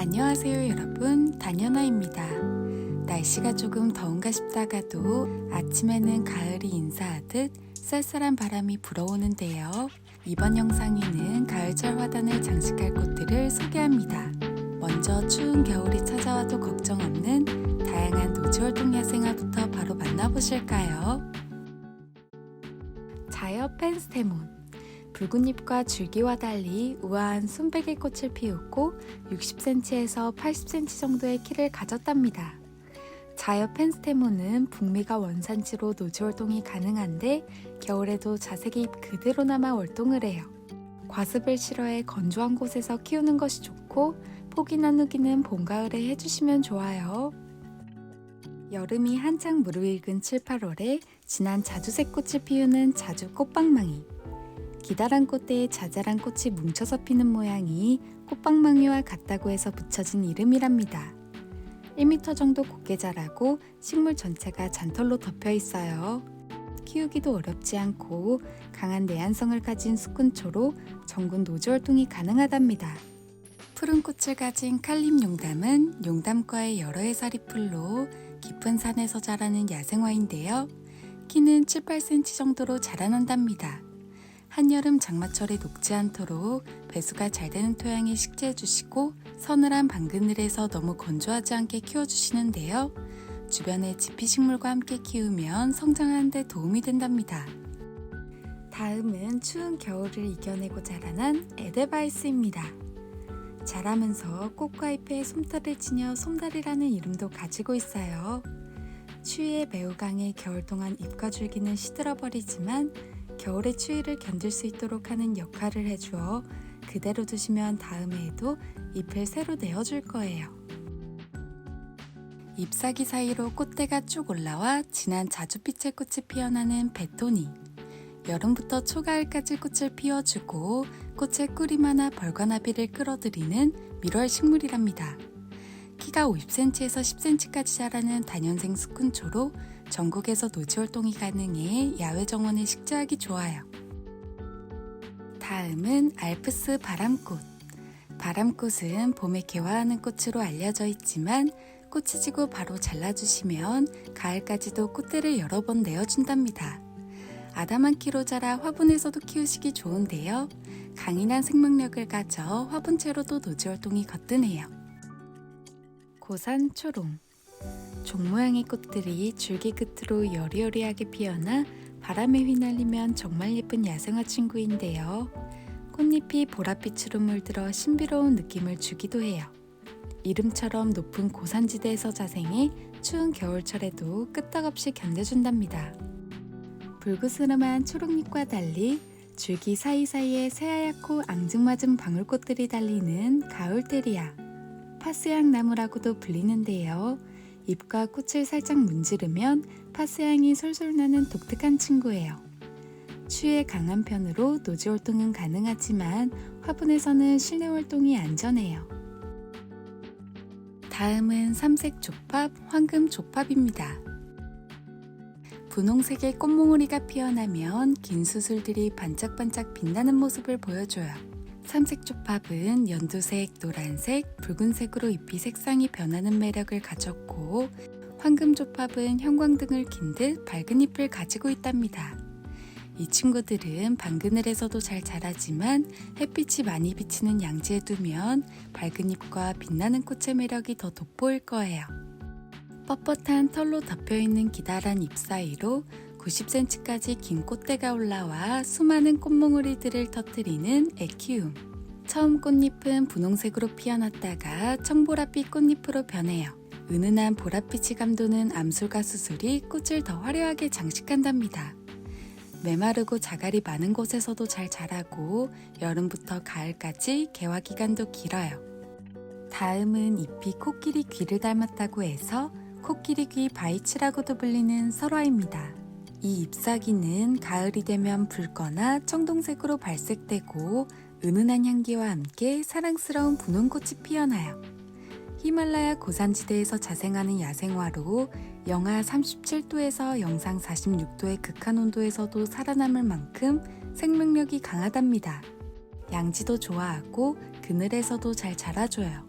안녕하세요 여러분, 다녀나입니다. 날씨가 조금 더운가 싶다가도 아침에는 가을이 인사하듯 쌀쌀한 바람이 불어오는데요. 이번 영상에는 가을철 화단을 장식할 꽃들을 소개합니다. 먼저 추운 겨울이 찾아와도 걱정 없는 다양한 노지활동 야생화부터 바로 만나보실까요? 자이어 펜스테몬, 붉은 잎과 줄기와 달리 우아한 순백의 꽃을 피우고 60cm에서 80cm 정도의 키를 가졌답니다. 자이어 펜스테몬은 북미가 원산지로 노지활동이 가능한데 겨울에도 자색 잎 그대로 남아 월동을 해요. 과습을 싫어해 건조한 곳에서 키우는 것이 좋고 포기 나누기는 봄, 가을에 해주시면 좋아요. 여름이 한창 무르익은 7, 8월에 진한 자주색 꽃을 피우는 자주 꽃방망이. 기다란 꽃대에 자잘한 꽃이 뭉쳐서 피는 모양이 꽃방망이와 같다고 해서 붙여진 이름이랍니다. 1m 정도 곱게 자라고 식물 전체가 잔털로 덮여 있어요. 키우기도 어렵지 않고 강한 내한성을 가진 수꾼초로 전군 노지활동이 가능하답니다. 푸른 꽃을 가진 칼림용담은 용담과의 여러 해살이 풀로 깊은 산에서 자라는 야생화인데요. 키는 7, 8cm 정도로 자라난답니다. 한여름 장마철에 녹지 않도록 배수가 잘 되는 토양에 식재해 주시고 서늘한 방그늘에서 너무 건조하지 않게 키워주시는데요. 주변의 지피식물과 함께 키우면 성장하는 데 도움이 된답니다. 다음은 추운 겨울을 이겨내고 자라난 에델바이스입니다. 자라면서 꽃과 잎에 솜털을 지녀 솜달이라는 이름도 가지고 있어요. 추위에 매우 강해 겨울 동안 잎과 줄기는 시들어버리지만 겨울의 추위를 견딜 수 있도록 하는 역할을 해주어 그대로 두시면 다음 해에도 잎을 새로 내어줄 거예요. 잎사귀 사이로 꽃대가 쭉 올라와 진한 자주빛의 꽃이 피어나는 베토니. 여름부터 초가을까지 꽃을 피워주고 꽃의 꿀이 많아 벌과 나비를 끌어들이는 밀월 식물이랍니다. 키가 50cm에서 10cm까지 자라는 다년생 수꾼초로 전국에서 노지활동이 가능해 야외 정원에 식재하기 좋아요. 다음은 알프스 바람꽃. 바람꽃은 봄에 개화하는 꽃으로 알려져 있지만 꽃이 지고 바로 잘라주시면 가을까지도 꽃대를 여러 번 내어준답니다. 아담한 키로 자라 화분에서도 키우시기 좋은데요. 강인한 생명력을 가져 화분채로도 노지활동이 거뜬해요. 고산 초롱. 종 모양의 꽃들이 줄기 끝으로 여리여리하게 피어나 바람에 휘날리면 정말 예쁜 야생화 친구인데요. 꽃잎이 보랏빛으로 물들어 신비로운 느낌을 주기도 해요. 이름처럼 높은 고산지대에서 자생해 추운 겨울철에도 끄떡없이 견뎌준답니다. 불그스름한 초록잎과 달리 줄기 사이사이에 새하얗고 앙증맞은 방울꽃들이 달리는 가을테리아. 파스향 나무라고도 불리는데요. 잎과 꽃을 살짝 문지르면 파스향이 솔솔 나는 독특한 친구예요. 추위에 강한 편으로 노지활동은 가능하지만 화분에서는 실내 활동이 안전해요. 다음은 삼색 조팝, 황금 조팝입니다. 분홍색의 꽃몽우리가 피어나면 긴 수술들이 반짝반짝 빛나는 모습을 보여줘요. 삼색 조팝은 연두색, 노란색, 붉은색으로 잎이 색상이 변하는 매력을 가졌고 황금 조팝은 형광등을 킨 듯 밝은 잎을 가지고 있답니다. 이 친구들은 방그늘에서도 잘 자라지만 햇빛이 많이 비치는 양지에 두면 밝은 잎과 빛나는 꽃의 매력이 더 돋보일 거예요. 뻣뻣한 털로 덮여있는 기다란 잎 사이로 90cm까지 긴 꽃대가 올라와 수많은 꽃몽우리들을 터뜨리는 에키움. 처음 꽃잎은 분홍색으로 피어났다가 청보랏빛 꽃잎으로 변해요. 은은한 보랏빛이 감도는 암술과 수술이 꽃을 더 화려하게 장식한답니다. 메마르고 자갈이 많은 곳에서도 잘 자라고 여름부터 가을까지 개화 기간도 길어요. 다음은 잎이 코끼리 귀를 닮았다고 해서 코끼리 귀 바이츠라고도 불리는 설화입니다. 이 잎사귀는 가을이 되면 붉거나 청동색으로 발색되고 은은한 향기와 함께 사랑스러운 분홍꽃이 피어나요. 히말라야 고산지대에서 자생하는 야생화로 영하 37도에서 영상 46도의 극한 온도에서도 살아남을 만큼 생명력이 강하답니다. 양지도 좋아하고 그늘에서도 잘 자라줘요.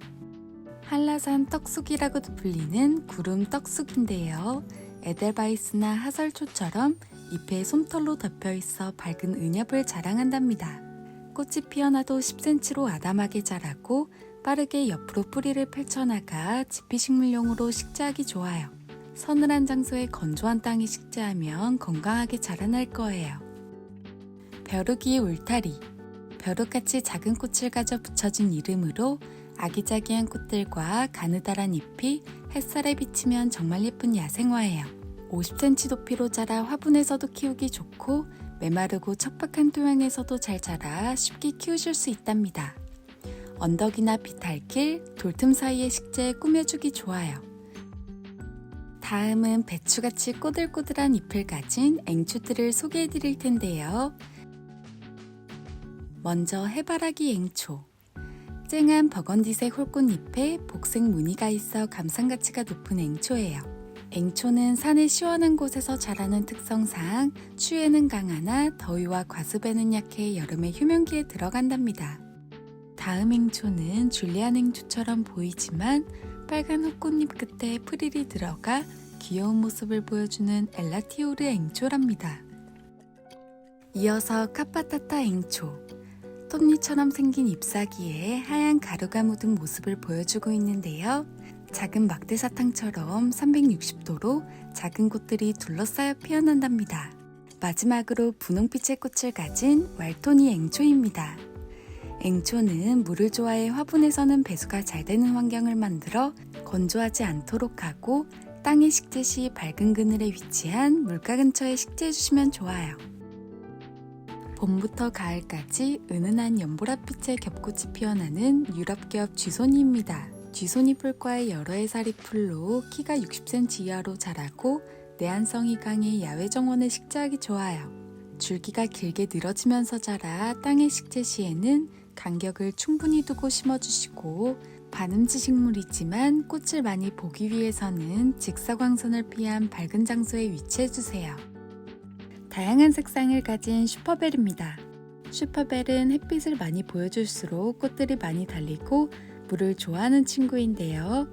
한라산 떡쑥이라고도 불리는 구름 떡쑥인데요. 에델바이스나 하설초처럼 잎에 솜털로 덮여 있어 밝은 은엽을 자랑한답니다. 꽃이 피어나도 10cm로 아담하게 자라고 빠르게 옆으로 뿌리를 펼쳐나가 지피식물용으로 식재하기 좋아요. 서늘한 장소에 건조한 땅에 식재하면 건강하게 자라날 거예요. 벼룩이 울타리. 벼룩같이 작은 꽃을 가져 붙여진 이름으로 아기자기한 꽃들과 가느다란 잎이 햇살에 비치면 정말 예쁜 야생화예요. 50cm 높이로 자라 화분에서도 키우기 좋고 메마르고 척박한 토양에서도 잘 자라 쉽게 키우실 수 있답니다. 언덕이나 비탈길, 돌틈 사이의 식재에 꾸며주기 좋아요. 다음은 배추같이 꼬들꼬들한 잎을 가진 앵초들을 소개해 드릴 텐데요. 먼저 해바라기 앵초. 쨍한 버건디색 홀꽃잎에 복색 무늬가 있어 감상 가치가 높은 앵초예요. 앵초는 산의 시원한 곳에서 자라는 특성상 추위에는 강하나 더위와 과습에는 약해 여름에 휴면기에 들어간답니다. 다음 앵초는 줄리안 앵초처럼 보이지만 빨간 헛꽃잎 끝에 프릴이 들어가 귀여운 모습을 보여주는 엘라티오르 앵초랍니다. 이어서 카파타타 앵초. 톱니처럼 생긴 잎사귀에 하얀 가루가 묻은 모습을 보여주고 있는데요. 작은 막대사탕처럼 360도로 작은 꽃들이 둘러싸여 피어난답니다. 마지막으로 분홍빛의 꽃을 가진 왈토니 앵초입니다. 앵초는 물을 좋아해 화분에서는 배수가 잘 되는 환경을 만들어 건조하지 않도록 하고 땅에 식재 시 밝은 그늘에 위치한 물가 근처에 식재해주시면 좋아요. 봄부터 가을까지 은은한 연보라빛의 겹꽃이 피어나는 유럽겹 쥐손이입니다. 쥐손이 풀과의 여러 해살이 풀로 키가 60cm 이하로 자라고 내한성이 강해 야외 정원에 식재하기 좋아요. 줄기가 길게 늘어지면서 자라 땅에 식재 시에는 간격을 충분히 두고 심어주시고 반음지 식물이지만 꽃을 많이 보기 위해서는 직사광선을 피한 밝은 장소에 위치해주세요. 다양한 색상을 가진 슈퍼벨입니다. 슈퍼벨은 햇빛을 많이 보여줄수록 꽃들이 많이 달리고 물을 좋아하는 친구인데요.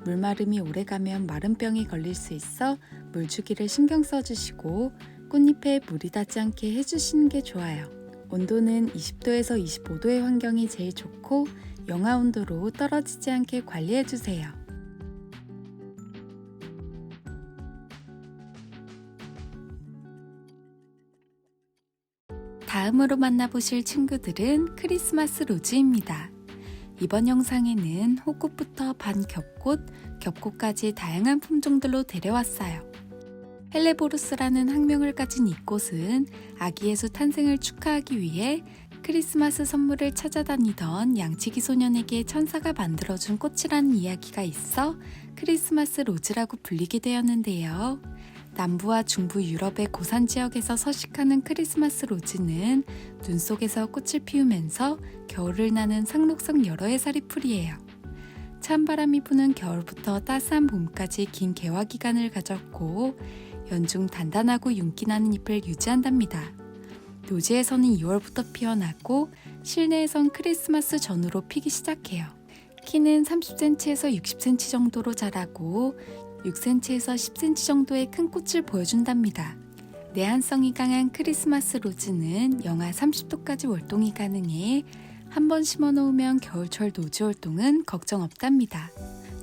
물마름이 오래가면 마름병이 걸릴 수 있어 물주기를 신경 써주시고 꽃잎에 물이 닿지 않게 해주시는 게 좋아요. 온도는 20도에서 25도의 환경이 제일 좋고 영하 온도로 떨어지지 않게 관리해주세요. 다음으로 만나보실 친구들은 크리스마스 로즈입니다. 이번 영상에는 호꽃부터 반겹꽃, 겹꽃까지 다양한 품종들로 데려왔어요. 헬레보루스라는 학명을 가진 이 꽃은 아기 예수 탄생을 축하하기 위해 크리스마스 선물을 찾아다니던 양치기 소년에게 천사가 만들어준 꽃이라는 이야기가 있어 크리스마스 로즈라고 불리게 되었는데요. 남부와 중부 유럽의 고산 지역에서 서식하는 크리스마스 로즈는 눈 속에서 꽃을 피우면서 겨울을 나는 상록성 여러 해살이 풀이에요. 찬바람이 부는 겨울부터 따스한 봄까지 긴 개화 기간을 가졌고 연중 단단하고 윤기 나는 잎을 유지한답니다. 노지에서는 2월부터 피어나고 실내에선 크리스마스 전후로 피기 시작해요. 키는 30cm에서 60cm 정도로 자라고 6cm에서 10cm 정도의 큰 꽃을 보여준답니다. 내한성이 강한 크리스마스 로즈는 영하 30도까지 월동이 가능해 한 번 심어놓으면 겨울철 노지 활동은 걱정 없답니다.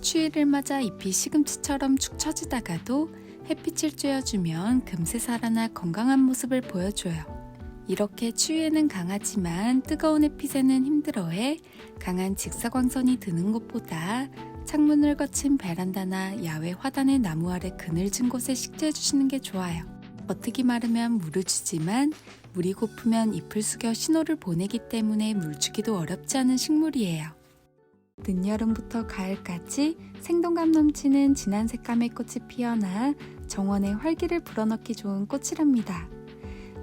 추위를 맞아 잎이 시금치처럼 축 처지다가도 햇빛을 쬐어주면 금세 살아나 건강한 모습을 보여줘요. 이렇게 추위에는 강하지만 뜨거운 햇빛에는 힘들어해 강한 직사광선이 드는 곳보다 창문을 거친 베란다나 야외 화단의 나무 아래 그늘진 곳에 식재해주시는 게 좋아요. 버티기 마르면 물을 주지만 물이 고프면 잎을 숙여 신호를 보내기 때문에 물 주기도 어렵지 않은 식물이에요. 늦여름부터 가을까지 생동감 넘치는 진한 색감의 꽃이 피어나 정원에 활기를 불어넣기 좋은 꽃이랍니다.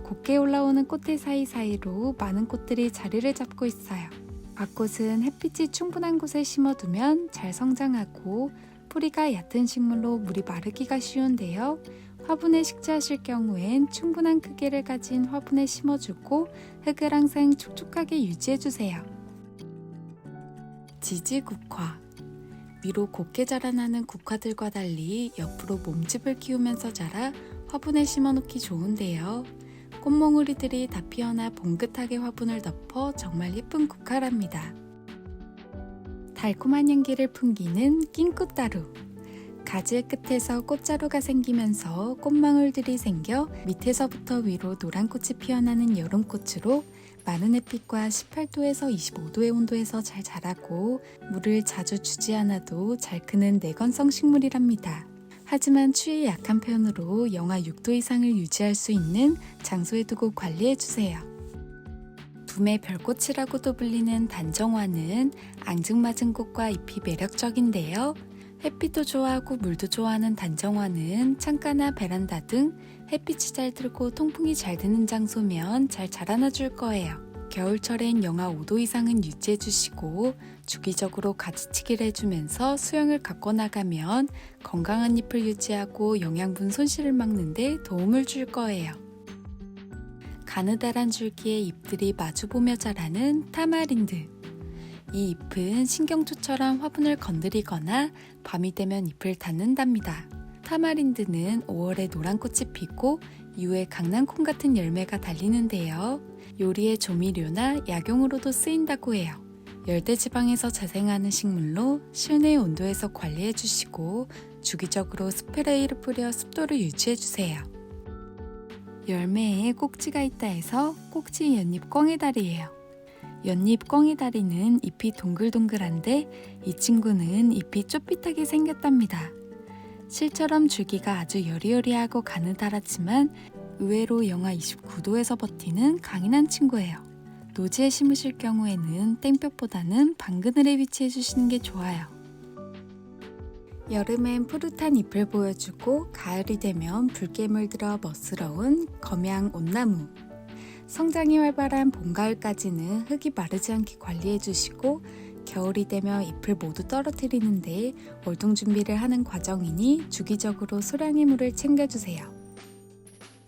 곱게 올라오는 꽃대 사이사이로 많은 꽃들이 자리를 잡고 있어요. 밭꽃은 햇빛이 충분한 곳에 심어두면 잘 성장하고 뿌리가 얕은 식물로 물이 마르기가 쉬운데요. 화분에 식재하실 경우엔 충분한 크기를 가진 화분에 심어주고 흙을 항상 촉촉하게 유지해주세요. 지지국화. 위로 곱게 자라나는 국화들과 달리 옆으로 몸집을 키우면서 자라 화분에 심어놓기 좋은데요. 꽃몽우리들이 다 피어나 봉긋하게 화분을 덮어 정말 예쁜 국화랍니다. 달콤한 향기를 풍기는 낑꽃다루. 가지의 끝에서 꽃자루가 생기면서 꽃망울들이 생겨 밑에서부터 위로 노란 꽃이 피어나는 여름꽃으로 많은 햇빛과 18도에서 25도의 온도에서 잘 자라고 물을 자주 주지 않아도 잘 크는 내건성 식물이랍니다. 하지만 추위에 약한 편으로 영하 6도 이상을 유지할 수 있는 장소에 두고 관리해주세요. 둠의 별꽃이라고도 불리는 단정화는 앙증맞은 꽃과 잎이 매력적인데요. 햇빛도 좋아하고 물도 좋아하는 단정화는 창가나 베란다 등 햇빛이 잘 들고 통풍이 잘 되는 장소면 잘 자라나 줄 거예요. 겨울철엔 영하 5도 이상은 유지해 주시고 주기적으로 가지치기를 해주면서 수영을 갖고 나가면 건강한 잎을 유지하고 영양분 손실을 막는 데 도움을 줄 거예요. 가느다란 줄기의 잎들이 마주보며 자라는 타마린드. 이 잎은 신경초처럼 화분을 건드리거나 밤이 되면 잎을 닫는답니다. 타마린드는 5월에 노란 꽃이 피고 이후에 강낭콩 같은 열매가 달리는데요. 요리의 조미료나 약용으로도 쓰인다고 해요. 열대지방에서 자생하는 식물로 실내 온도에서 관리해주시고 주기적으로 스프레이를 뿌려 습도를 유지해주세요. 열매에 꼭지가 있다 해서 꼭지 연잎 꿩이다리예요. 연잎 꿩이다리는 잎이 동글동글한데 이 친구는 잎이 쪼삣하게 생겼답니다. 실처럼 줄기가 아주 여리여리하고 가느다랗지만 의외로 영하 29도에서 버티는 강인한 친구예요. 노지에 심으실 경우에는 땡볕보다는 방그늘에 위치해 주시는 게 좋아요. 여름엔 푸릇한 잎을 보여주고 가을이 되면 붉게 물들어 멋스러운 검양 온나무. 성장이 활발한 봄, 가을까지는 흙이 마르지 않게 관리해주시고 겨울이 되면 잎을 모두 떨어뜨리는데 월동 준비를 하는 과정이니 주기적으로 소량의 물을 챙겨주세요.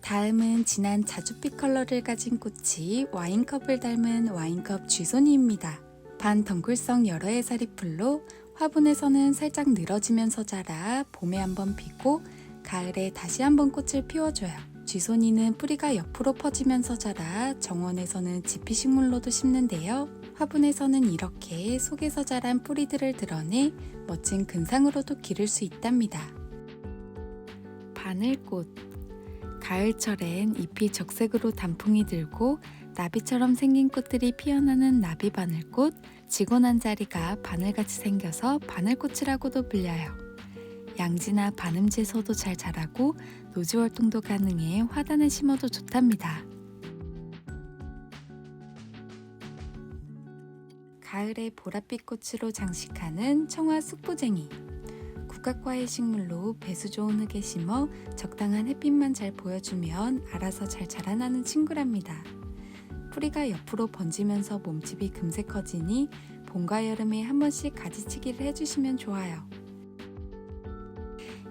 다음은 진한 자줏빛 컬러를 가진 꽃이 와인컵을 닮은 와인컵 쥐손이입니다. 반덩굴성 여러 해살이 풀로 화분에서는 살짝 늘어지면서 자라 봄에 한번 피고 가을에 다시 한번 꽃을 피워줘요. 쥐손이는 뿌리가 옆으로 퍼지면서 자라 정원에서는 지피식물로도 심는데요. 화분에서는 이렇게 속에서 자란 뿌리들을 드러내 멋진 근상으로도 기를 수 있답니다. 바늘꽃. 가을철엔 잎이 적색으로 단풍이 들고 나비처럼 생긴 꽃들이 피어나는 나비바늘꽃, 지고 난 자리가 바늘같이 생겨서 바늘꽃이라고도 불려요. 양지나 반음지에서도 잘 자라고 노지 활동도 가능해 화단에 심어도 좋답니다. 가을에 보랏빛 꽃으로 장식하는 청화 쑥부쟁이. 국각과의 식물로 배수 좋은 흙에 심어 적당한 햇빛만 잘 보여주면 알아서 잘 자라나는 친구랍니다. 뿌리가 옆으로 번지면서 몸집이 금세 커지니 봄과 여름에 한 번씩 가지치기를 해주시면 좋아요.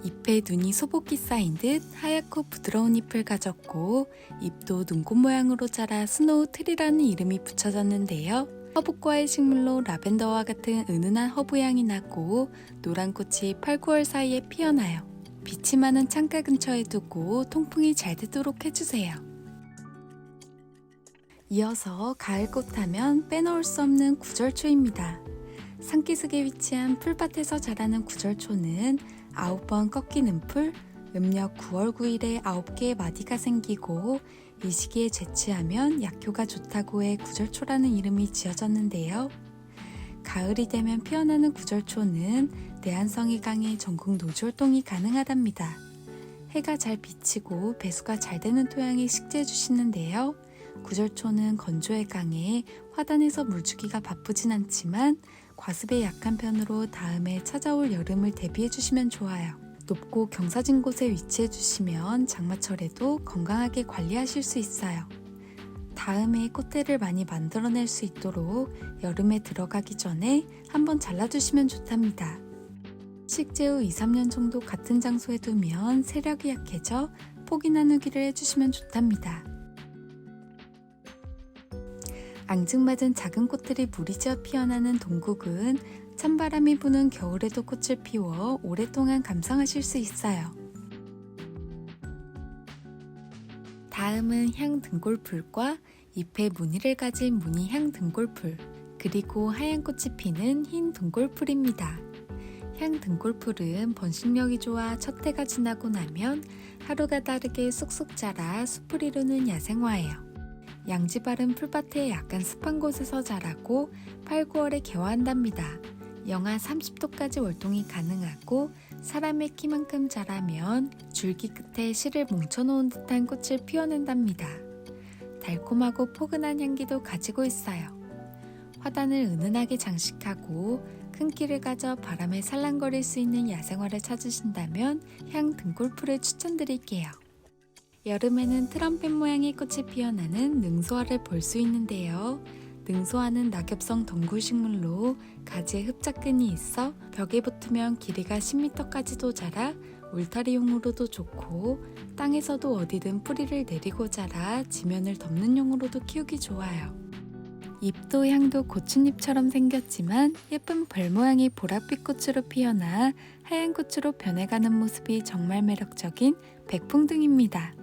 잎에 눈이 소복기 쌓인 듯 하얗고 부드러운 잎을 가졌고 잎도 눈꽃 모양으로 자라 스노우 트리라는 이름이 붙여졌는데요. 허브과의 식물로 라벤더와 같은 은은한 허브향이 나고 노란 꽃이 8, 9월 사이에 피어나요. 빛이 많은 창가 근처에 두고 통풍이 잘 되도록 해주세요. 이어서 가을꽃 하면 빼놓을 수 없는 구절초입니다. 산기슭에 위치한 풀밭에서 자라는 구절초는 9번 꺾이는 풀, 음력 9월 9일에 9개의 마디가 생기고 이 시기에 재치하면 약효가 좋다고 해 구절초라는 이름이 지어졌는데요. 가을이 되면 피어나는 구절초는 내한성이 강해 전국 노지활동이 가능하답니다. 해가 잘 비치고 배수가 잘 되는 토양에 식재해 주시는데요. 구절초는 건조에 강해 화단에서 물주기가 바쁘진 않지만 과습에 약한 편으로 다음에 찾아올 여름을 대비해 주시면 좋아요. 높고 경사진 곳에 위치해 주시면 장마철에도 건강하게 관리하실 수 있어요. 다음에 꽃대를 많이 만들어낼 수 있도록 여름에 들어가기 전에 한번 잘라주시면 좋답니다. 식재 후 2, 3년 정도 같은 장소에 두면 세력이 약해져 포기 나누기를 해주시면 좋답니다. 앙증맞은 작은 꽃들이 무리지어 피어나는 동국은 찬바람이 부는 겨울에도 꽃을 피워 오랫동안 감상하실 수 있어요. 다음은 향등골풀과 잎에 무늬를 가진 무늬향 등골풀, 그리고 하얀 꽃이 피는 흰 등골풀입니다. 향 등골풀은 번식력이 좋아 첫 해가 지나고 나면 하루가 다르게 쑥쑥 자라 숲을 이루는 야생화예요. 양지바른 풀밭에 약간 습한 곳에서 자라고 8, 9월에 개화한답니다. 영하 30도까지 월동이 가능하고 사람의 키만큼 자라면 줄기 끝에 실을 뭉쳐놓은 듯한 꽃을 피워낸답니다. 달콤하고 포근한 향기도 가지고 있어요. 화단을 은은하게 장식하고 큰 키를 가져 바람에 살랑거릴 수 있는 야생화를 찾으신다면 향 등골풀을 추천드릴게요. 여름에는 트럼펫 모양의 꽃이 피어나는 능소화를 볼 수 있는데요. 능소화는 낙엽성 덩굴식물로 가지에 흡착근이 있어 벽에 붙으면 길이가 10m까지도 자라 울타리용으로도 좋고 땅에서도 어디든 뿌리를 내리고 자라 지면을 덮는 용으로도 키우기 좋아요. 잎도 향도 고추잎처럼 생겼지만 예쁜 별 모양의 보랏빛 꽃으로 피어나 하얀 꽃으로 변해가는 모습이 정말 매력적인 백풍등입니다.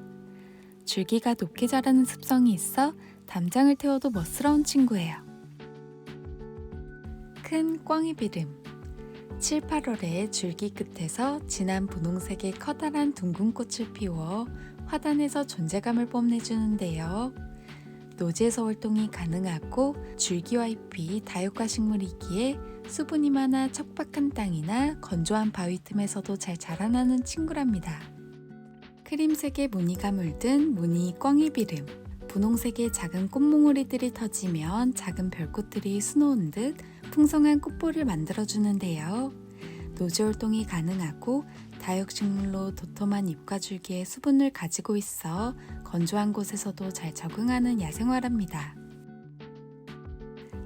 줄기가 높게 자라는 습성이 있어 담장을 태워도 멋스러운 친구예요. 큰 꽝이비름 7, 8월에 줄기 끝에서 진한 분홍색의 커다란 둥근 꽃을 피워 화단에서 존재감을 뽐내주는데요. 노지에서 활동이 가능하고 줄기와 잎이 다육가 식물이기에 수분이 많아 척박한 땅이나 건조한 바위 틈에서도 잘 자라나는 친구랍니다. 크림색의 무늬가 물든 무늬 꽝이비름, 분홍색의 작은 꽃몽우리들이 터지면 작은 별꽃들이 수놓은 듯 풍성한 꽃볼을 만들어주는데요. 노지 활동이 가능하고 다육식물로 도톰한 잎과 줄기에 수분을 가지고 있어 건조한 곳에서도 잘 적응하는 야생화랍니다.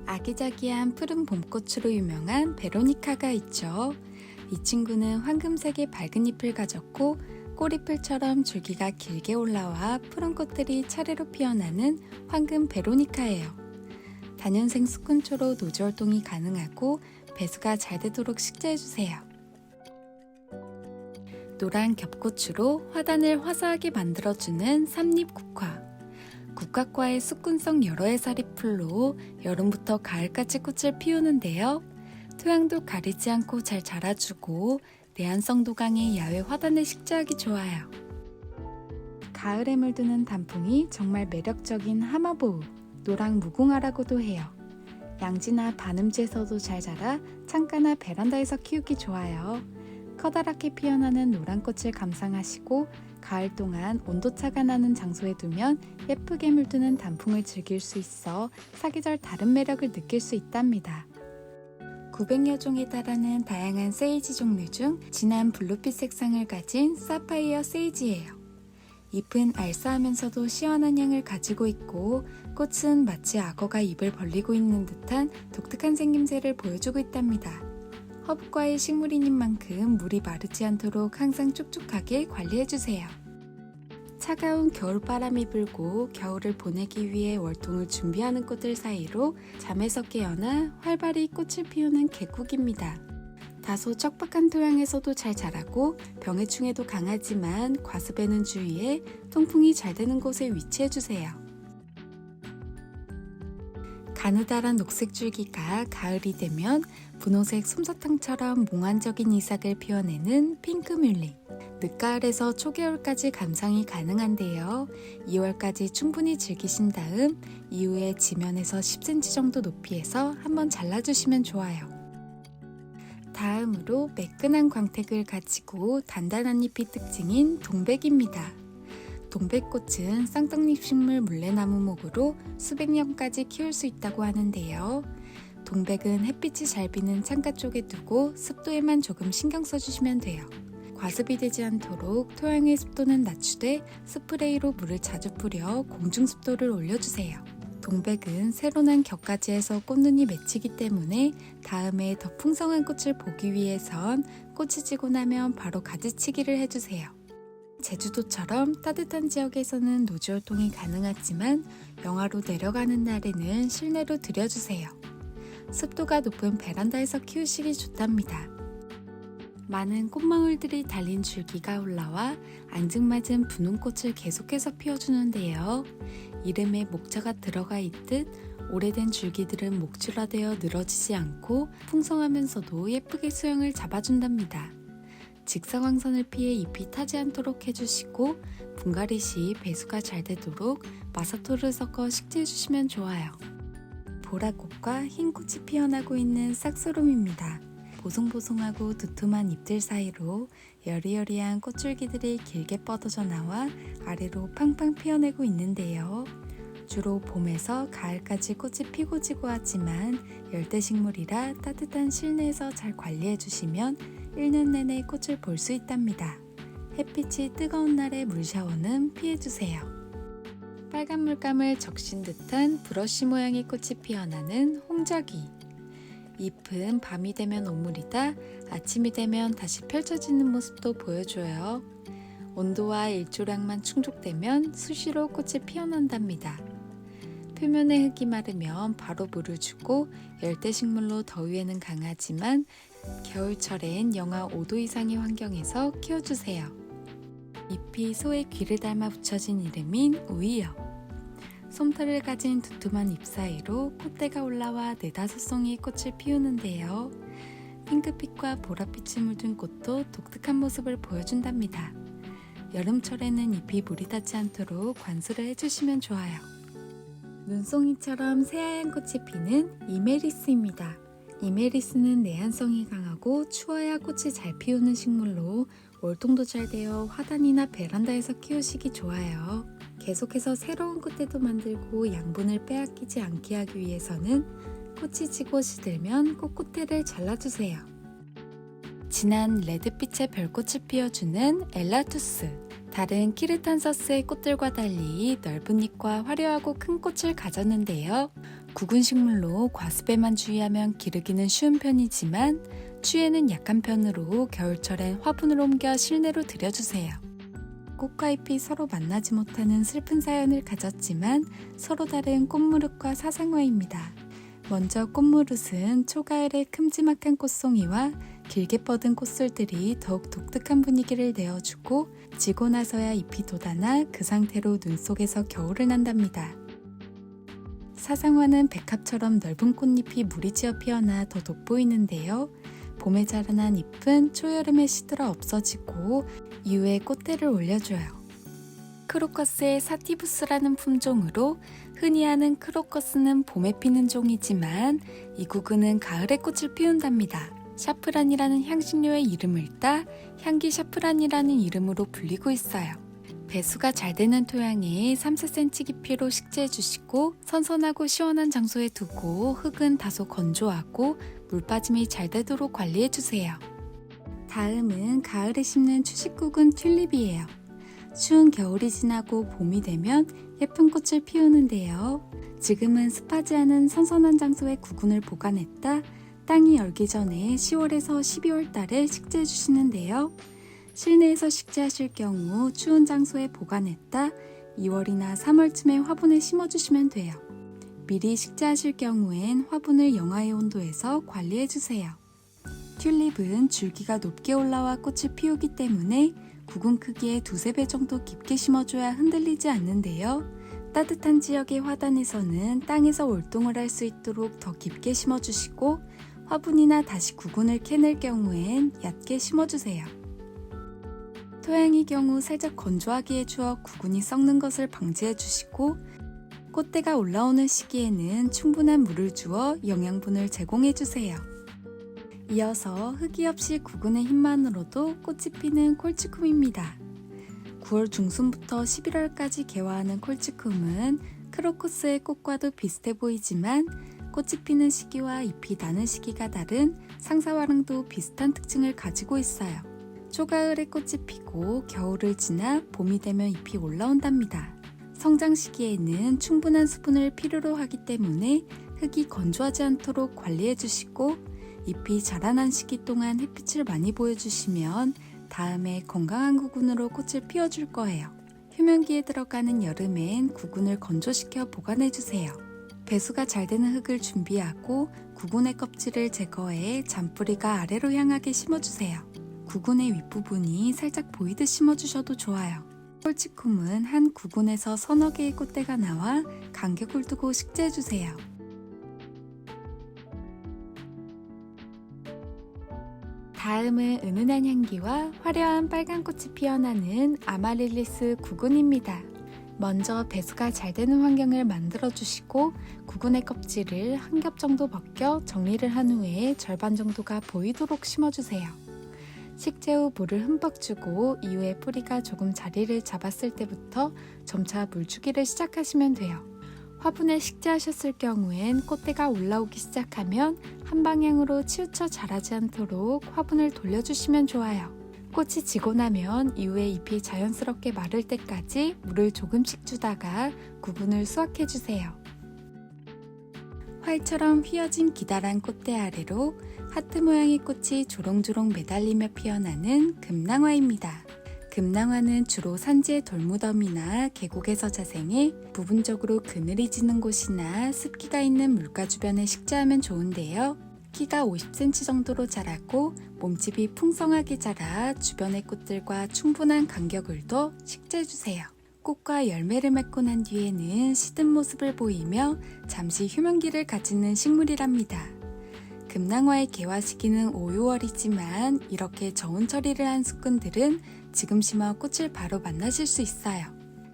아기자기한 푸른 봄꽃으로 유명한 베로니카가 있죠. 이 친구는 황금색의 밝은 잎을 가졌고 꼬리풀처럼 줄기가 길게 올라와 푸른 꽃들이 차례로 피어나는 황금 베로니카예요. 다년생 수꾼초로 노지 활동이 가능하고 배수가 잘 되도록 식재해주세요. 노란 겹꽃으로 화단을 화사하게 만들어주는 삼립국화. 국화과의 수꾼성 여러 해살이 풀로 여름부터 가을까지 꽃을 피우는데요. 토양도 가리지 않고 잘 자라주고 내한성도 강해 야외 화단을 식재하기 좋아요. 가을에 물드는 단풍이 정말 매력적인 하마보우, 노랑 무궁화라고도 해요. 양지나 반음지에서도 잘 자라 창가나 베란다에서 키우기 좋아요. 커다랗게 피어나는 노란 꽃을 감상하시고 가을 동안 온도차가 나는 장소에 두면 예쁘게 물드는 단풍을 즐길 수 있어 사계절 다른 매력을 느낄 수 있답니다. 900여 종에 달하는 다양한 세이지 종류 중 진한 블루빛 색상을 가진 사파이어 세이지예요. 잎은 알싸하면서도 시원한 향을 가지고 있고 꽃은 마치 악어가 입을 벌리고 있는 듯한 독특한 생김새를 보여주고 있답니다. 허브과의 식물인인 만큼 물이 마르지 않도록 항상 촉촉하게 관리해주세요. 차가운 겨울바람이 불고 겨울을 보내기 위해 월동을 준비하는 꽃들 사이로 잠에서 깨어나 활발히 꽃을 피우는 개국입니다. 다소 척박한 토양에서도 잘 자라고 병해충에도 강하지만 과습에는 주의해 통풍이 잘 되는 곳에 위치해주세요. 가느다란 녹색 줄기가 가을이 되면 분홍색 솜사탕처럼 몽환적인 이삭을 피워내는 핑크뮬리. 늦가을에서 초겨울까지 감상이 가능한데요. 2월까지 충분히 즐기신 다음 이후에 지면에서 10cm 정도 높이에서 한번 잘라주시면 좋아요. 다음으로 매끈한 광택을 가지고 단단한 잎이 특징인 동백입니다. 동백꽃은 쌍떡잎 식물 물레나무목으로 수백 년까지 키울 수 있다고 하는데요. 동백은 햇빛이 잘 비는 창가 쪽에 두고 습도에만 조금 신경 써주시면 돼요. 과습이 되지 않도록 토양의 습도는 낮추되 스프레이로 물을 자주 뿌려 공중 습도를 올려주세요. 동백은 새로 난 격가지에서 꽃눈이 맺히기 때문에 다음에 더 풍성한 꽃을 보기 위해선 꽃이 지고 나면 바로 가지치기를 해주세요. 제주도처럼 따뜻한 지역에서는 노지 활동이 가능하지만 영하로 내려가는 날에는 실내로 들여주세요. 습도가 높은 베란다에서 키우시기 좋답니다. 많은 꽃망울들이 달린 줄기가 올라와 앙증맞은 분홍꽃을 계속해서 피워주는데요. 이름에 목자가 들어가 있듯 오래된 줄기들은 목줄화되어 늘어지지 않고 풍성하면서도 예쁘게 수영을 잡아준답니다. 직사광선을 피해 잎이 타지 않도록 해주시고 분갈이 시 배수가 잘 되도록 마사토를 섞어 식재해주시면 좋아요. 보라꽃과 흰꽃이 피어나고 있는 싹소롬입니다. 보송보송하고 두툼한 잎들 사이로 여리여리한 꽃줄기들이 길게 뻗어져 나와 아래로 팡팡 피어내고 있는데요. 주로 봄에서 가을까지 꽃이 피고 지고 하지만 열대식물이라 따뜻한 실내에서 잘 관리해주시면 1년 내내 꽃을 볼 수 있답니다. 햇빛이 뜨거운 날의 물샤워는 피해주세요. 빨간 물감을 적신 듯한 브러쉬 모양의 꽃이 피어나는 홍저기. 잎은 밤이 되면 오므리다 아침이 되면 다시 펼쳐지는 모습도 보여줘요. 온도와 일조량만 충족되면 수시로 꽃이 피어난답니다. 표면의 흙이 마르면 바로 물을 주고 열대식물로 더위에는 강하지만 겨울철엔 영하 5도 이상의 환경에서 키워주세요. 잎이 소의 귀를 닮아 붙여진 이름인 우이요. 솜털을 가진 두툼한 잎 사이로 콧대가 올라와 4-5송이의 꽃을 피우는데요. 핑크빛과 보랏빛이 물든 꽃도 독특한 모습을 보여준답니다. 여름철에는 잎이 물이 닿지 않도록 관수를 해주시면 좋아요. 눈송이처럼 새하얀 꽃이 피는 이메리스입니다. 이메리스는 내한성이 강하고 추워야 꽃이 잘 피우는 식물로 월동도 잘 되어 화단이나 베란다에서 키우시기 좋아요. 계속해서 새로운 꽃대도 만들고 양분을 빼앗기지 않게 하기 위해서는 꽃이 지고 시들면 꽃꽃대를 잘라주세요. 진한 레드빛의 별꽃을 피워주는 엘라투스. 다른 키르탄서스의 꽃들과 달리 넓은 잎과 화려하고 큰 꽃을 가졌는데요. 구근 식물로 과습에만 주의하면 기르기는 쉬운 편이지만 추위에는 약한 편으로 겨울철엔 화분을 옮겨 실내로 들여주세요. 꽃과 잎이 서로 만나지 못하는 슬픈 사연을 가졌지만 서로 다른 꽃무릇과 사상화입니다. 먼저 꽃무릇은 초가을의 큼지막한 꽃송이와 길게 뻗은 꽃술들이 더욱 독특한 분위기를 내어주고 지고 나서야 잎이 돋아나 그 상태로 눈 속에서 겨울을 난답니다. 사상화는 백합처럼 넓은 꽃잎이 무리지어 피어나 더 돋보이는데요. 봄에 자라난 잎은 초여름에 시들어 없어지고 이후에 꽃대를 올려줘요. 크로커스의 사티부스라는 품종으로 흔히 아는 크로커스는 봄에 피는 종이지만 이 구근은 가을에 꽃을 피운답니다. 샤프란이라는 향신료의 이름을 따 향기 샤프란이라는 이름으로 불리고 있어요. 배수가 잘 되는 토양에 3-4cm 깊이로 식재해 주시고 선선하고 시원한 장소에 두고 흙은 다소 건조하고 물 빠짐이 잘 되도록 관리해 주세요. 다음은 가을에 심는 추식구근 튤립이에요. 추운 겨울이 지나고 봄이 되면 예쁜 꽃을 피우는데요. 지금은 습하지 않은 선선한 장소에 구근을 보관했다 땅이 얼기 전에 10월에서 12월 달에 식재해 주시는데요. 실내에서 식재하실 경우 추운 장소에 보관했다 2월이나 3월쯤에 화분에 심어주시면 돼요. 미리 식재하실 경우엔 화분을 영하의 온도에서 관리해주세요. 튤립은 줄기가 높게 올라와 꽃을 피우기 때문에 구근 크기의 2-3배 정도 깊게 심어줘야 흔들리지 않는데요. 따뜻한 지역의 화단에서는 땅에서 월동을 할 수 있도록 더 깊게 심어주시고 화분이나 다시 구근을 캐낼 경우엔 얕게 심어주세요. 토양의 경우 살짝 건조하게 해주어 구근이 썩는 것을 방지해 주시고 꽃대가 올라오는 시기에는 충분한 물을 주어 영양분을 제공해 주세요. 이어서 흙이 없이 구근의 힘만으로도 꽃이 피는 콜치쿰입니다. 9월 중순부터 11월까지 개화하는 콜치쿰은 크로커스의 꽃과도 비슷해 보이지만 꽃이 피는 시기와 잎이 나는 시기가 다른 상사화랑도 비슷한 특징을 가지고 있어요. 초가을에 꽃이 피고 겨울을 지나 봄이 되면 잎이 올라온답니다. 성장 시기에는 충분한 수분을 필요로 하기 때문에 흙이 건조하지 않도록 관리해 주시고 잎이 자라난 시기 동안 햇빛을 많이 보여주시면 다음에 건강한 구근으로 꽃을 피워줄 거예요. 휴면기에 들어가는 여름엔 구근을 건조시켜 보관해주세요. 배수가 잘 되는 흙을 준비하고 구근의 껍질을 제거해 잔뿌리가 아래로 향하게 심어주세요. 구근의 윗부분이 살짝 보이듯 심어주셔도 좋아요. 홀치쿰은 한 구근에서 서너 개의 꽃대가 나와 간격을 두고 식재해주세요. 다음은 은은한 향기와 화려한 빨간 꽃이 피어나는 아마릴리스 구근입니다. 먼저 배수가 잘 되는 환경을 만들어 주시고 구근의 껍질을 한 겹 정도 벗겨 정리를 한 후에 절반 정도가 보이도록 심어주세요. 식재 후 물을 흠뻑 주고 이후에 뿌리가 조금 자리를 잡았을 때부터 점차 물주기를 시작하시면 돼요. 화분에 식재하셨을 경우엔 꽃대가 올라오기 시작하면 한 방향으로 치우쳐 자라지 않도록 화분을 돌려주시면 좋아요. 꽃이 지고 나면 이후에 잎이 자연스럽게 마를 때까지 물을 조금씩 주다가 구근을 수확해주세요. 활처럼 휘어진 기다란 꽃대 아래로 하트 모양의 꽃이 조롱조롱 매달리며 피어나는 금낭화입니다. 금낭화는 주로 산지의 돌무덤이나 계곡에서 자생해 부분적으로 그늘이 지는 곳이나 습기가 있는 물가 주변에 식재하면 좋은데요. 키가 50cm 정도로 자라고 몸집이 풍성하게 자라 주변의 꽃들과 충분한 간격을 둬 식재해주세요. 꽃과 열매를 맺고 난 뒤에는 시든 모습을 보이며 잠시 휴면기를 가지는 식물이랍니다. 금낭화의 개화 시기는 5, 6월이지만 이렇게 저온 처리를 한 수꾼들은 지금 심어 꽃을 바로 만나실 수 있어요.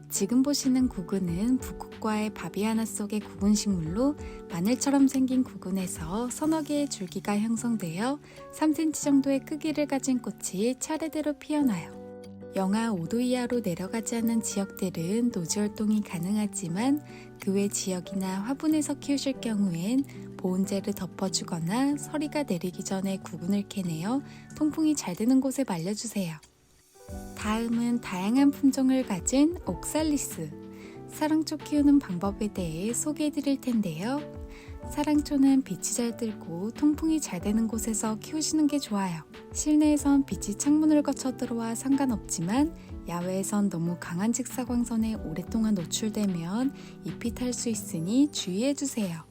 지금 보시는 구근은 북극과의 바비아나 속의 구근식물로 마늘처럼 생긴 구근에서 서너 개의 줄기가 형성되어 3cm 정도의 크기를 가진 꽃이 차례대로 피어나요. 영하 5도 이하로 내려가지 않는 지역들은 노지 활동이 가능하지만 그 외 지역이나 화분에서 키우실 경우엔 보온재를 덮어주거나 서리가 내리기 전에 구근을 캐내어 통풍이 잘 되는 곳에 말려주세요. 다음은 다양한 품종을 가진 옥살리스, 사랑초 키우는 방법에 대해 소개해 드릴 텐데요. 사랑초는 빛이 잘 들고 통풍이 잘 되는 곳에서 키우시는 게 좋아요. 실내에선 빛이 창문을 거쳐 들어와 상관없지만 야외에선 너무 강한 직사광선에 오랫동안 노출되면 잎이 탈 수 있으니 주의해주세요.